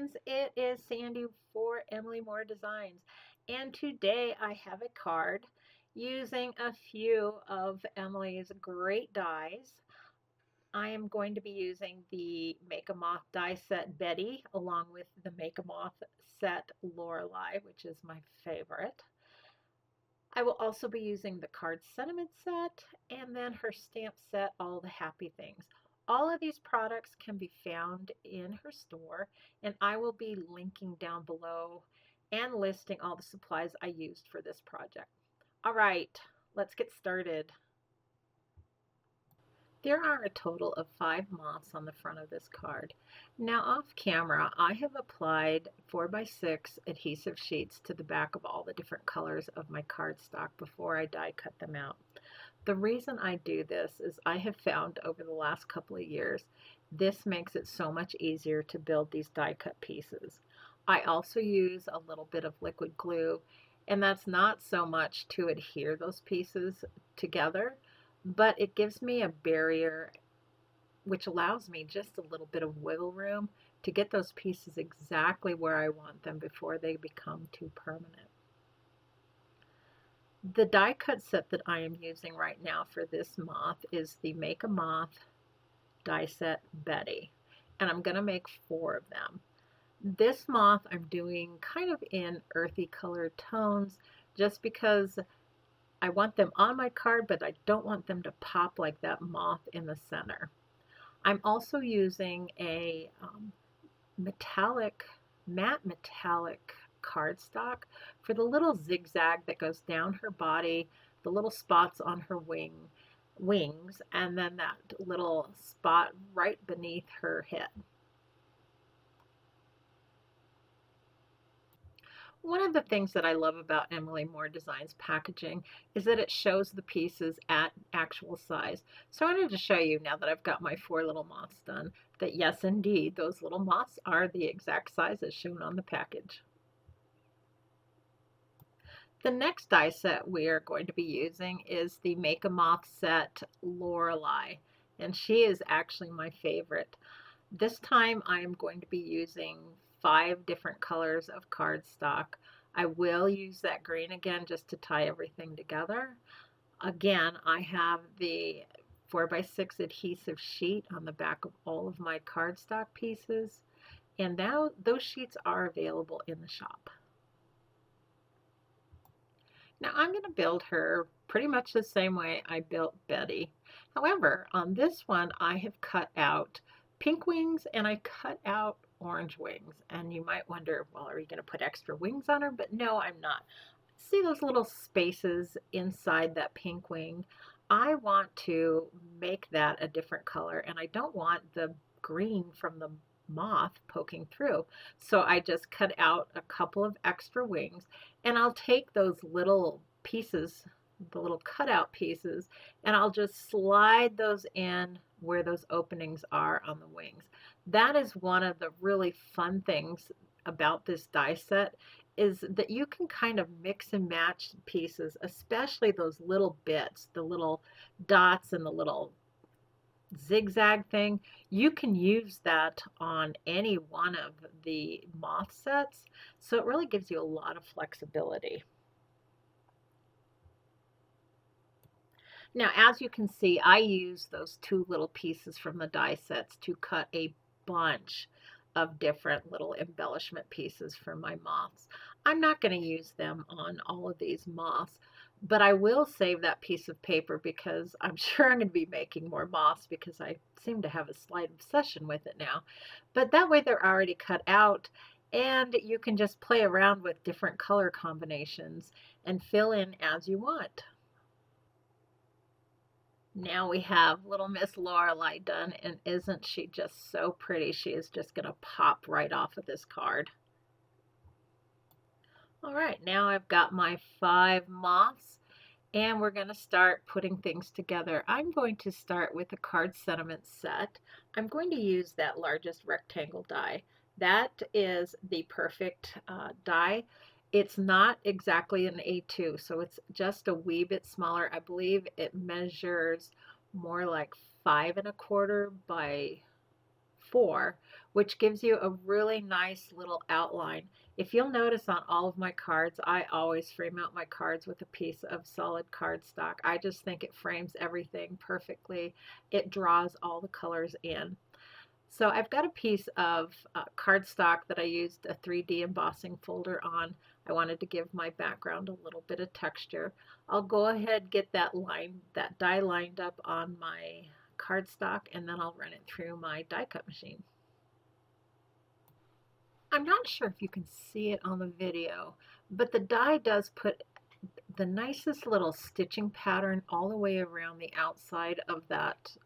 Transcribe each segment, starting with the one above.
friends, it is Sandy for Emily Moore Designs, and today I have a card using a few of Emily's great dies. I am going to be using the Make A Moth die set Betty along with the Make A Moth set Lorelai, which is my favorite. I will also be using the card sentiment set and then her stamp set, All the Happy Things. All of these products can be found in her store, and I will be linking down below and listing all the supplies I used for this project. All right, let's get started. There are a total of 5 moths on the front of this card. Now off camera, I have applied 4x6 adhesive sheets to the back of all the different colors of my cardstock before I die cut them out. The reason I do this is I have found over the last couple of years, this makes it so much easier to build these die cut pieces. I also use a little bit of liquid glue, and that's not so much to adhere those pieces together, but it gives me a barrier which allows me just a little bit of wiggle room to get those pieces exactly where I want them before they become too permanent. The die cut set that I am using right now for this moth is the Make a Moth die set Betty, and I'm going to make 4 of them. This moth I'm doing kind of in earthy colored tones just because I want them on my card, but I don't want them to pop like that moth in the center. I'm also using a matte metallic cardstock for the little zigzag that goes down her body, the little spots on her wings, and then that little spot right beneath her head. One of the things that I love about Emily Moore Designs packaging is that it shows the pieces at actual size. So I wanted to show you, now that I've got my 4 little moths done, that yes, indeed, those little moths are the exact size as shown on the package. The next die set we are going to be using is the Make a Moth set Lorelai, and she is actually my favorite. This time I am going to be using 5 different colors of cardstock. I will use that green again just to tie everything together. Again, I have the 4x6 adhesive sheet on the back of all of my cardstock pieces, and now those sheets are available in the shop. Now I'm going to build her pretty much the same way I built Betty. However, on this one I have cut out pink wings and I cut out orange wings. And you might wonder, well, are you going to put extra wings on her? But no, I'm not. See those little spaces inside that pink wing? I want to make that a different color, and I don't want the green from the moth poking through. So I just cut out a couple of extra wings, and I'll take those little pieces, the little cutout pieces, and I'll just slide those in where those openings are on the wings. That is one of the really fun things about this die set, is that you can kind of mix and match pieces, especially those little bits, the little dots and the little zigzag thing. You can use that on any one of the moth sets, so it really gives you a lot of flexibility. Now, as you can see, I use those 2 little pieces from the die sets to cut a bunch of different little embellishment pieces for my moths. I'm not going to use them on all of these moths, but I will save that piece of paper because I'm sure I'm going to be making more moths because I seem to have a slight obsession with it now. But that way they're already cut out, and you can just play around with different color combinations and fill in as you want. Now we have little Miss Lorelai done, and isn't she just so pretty? She is just going to pop right off of this card. All right, now I've got my 5 moths, and we're going to start putting things together. I'm going to start with a card sentiment set. I'm going to use that largest rectangle die. That is the perfect die. It's not exactly an A2, so it's just a wee bit smaller. I believe it measures more like 5 1/4 by 4, which gives you a really nice little outline. If you'll notice on all of my cards, I always frame out my cards with a piece of solid cardstock. I just think it frames everything perfectly. It draws all the colors in. So I've got a piece of cardstock that I used a 3D embossing folder on. I wanted to give my background a little bit of texture. I'll go ahead, get that die lined up on my cardstock, and then I'll run it through my die cut machine. I'm not sure if you can see it on the video, but the die does put the nicest little stitching pattern all the way around the outside of that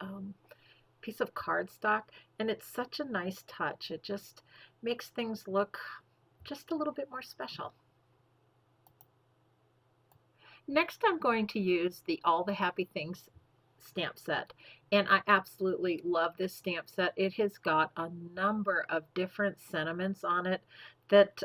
piece of cardstock, and it's such a nice touch. It just makes things look just a little bit more special. Next, I'm going to use the All the Happy Things stamp set, and I absolutely love this stamp set. It has got a number of different sentiments on it that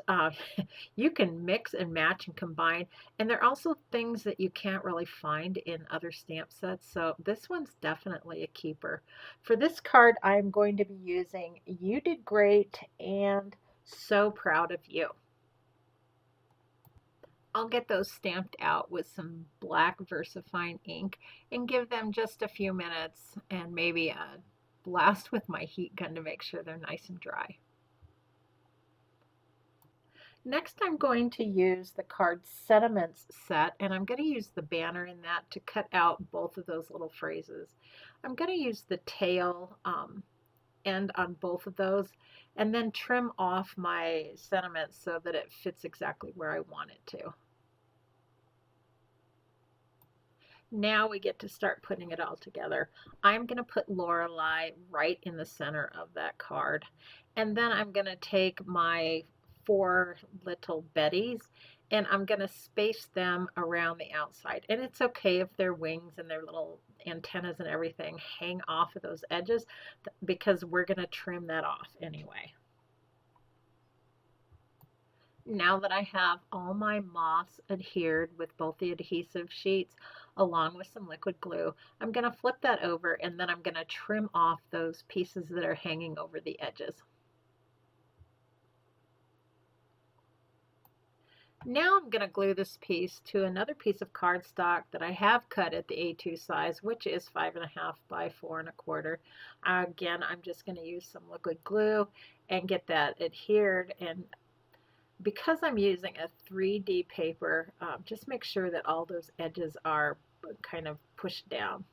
you can mix and match and combine, and there are also things that you can't really find in other stamp sets, so this one's definitely a keeper. For this card, I'm going to be using You Did Great and So Proud of You. I'll get those stamped out with some black VersaFine ink and give them just a few minutes and maybe a blast with my heat gun to make sure they're nice and dry. Next, I'm going to use the card sentiments set, and I'm going to use the banner in that to cut out both of those little phrases. I'm going to use the tail end on both of those and then trim off my sentiments so that it fits exactly where I want it to. Now we get to start putting it all together. I'm going to put Lorelai right in the center of that card. And then I'm going to take my 4 little Bettys and I'm going to space them around the outside. And it's okay if their wings and their little antennas and everything hang off of those edges because we're going to trim that off anyway. Now that I have all my moths adhered with both the adhesive sheets along with some liquid glue, I'm going to flip that over and then I'm going to trim off those pieces that are hanging over the edges. Now I'm going to glue this piece to another piece of cardstock that I have cut at the A2 size, which is 5.5 by 4.25. Again, I'm just going to use some liquid glue and get that adhered, and because I'm using a 3D paper, just make sure that all those edges are kind of pushed down.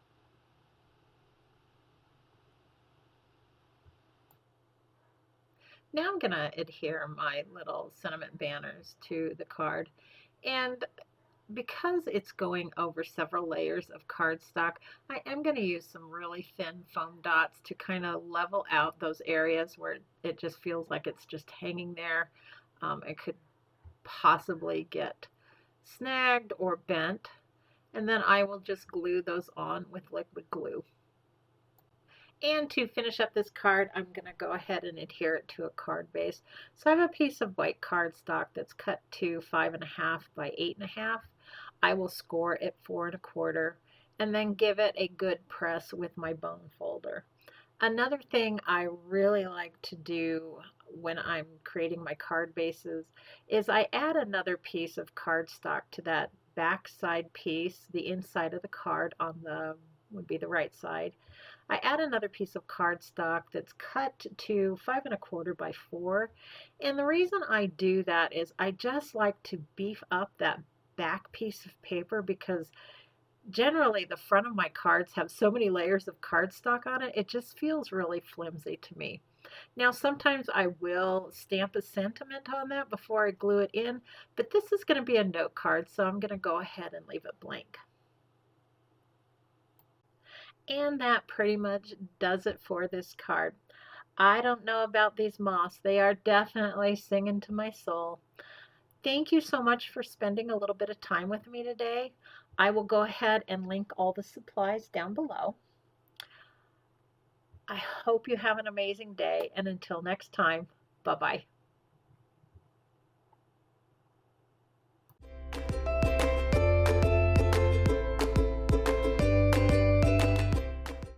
Now I'm going to adhere my little sentiment banners to the card, and because it's going over several layers of cardstock, I am going to use some really thin foam dots to kind of level out those areas where it just feels like it's just hanging there. It could possibly get snagged or bent, and then I will just glue those on with liquid glue. And to finish up this card, I'm going to go ahead and adhere it to a card base. So I have a piece of white cardstock that's cut to 5.5 by 8.5. I will score it 4.25 and then give it a good press with my bone folder. Another thing I really like to do when I'm creating my card bases is I add another piece of cardstock to that back side piece, the inside of the card on the would be the right side. I add another piece of cardstock that's cut to 5.25 by 4, and the reason I do that is I just like to beef up that back piece of paper because generally the front of my cards have so many layers of cardstock on it, it just feels really flimsy to me. Now sometimes I will stamp a sentiment on that before I glue it in, but this is going to be a note card, so I'm going to go ahead and leave it blank. And that pretty much does it for this card. I don't know about these moths. They are definitely singing to my soul. Thank you so much for spending a little bit of time with me today. I will go ahead and link all the supplies down below. I hope you have an amazing day, and until next time, bye-bye.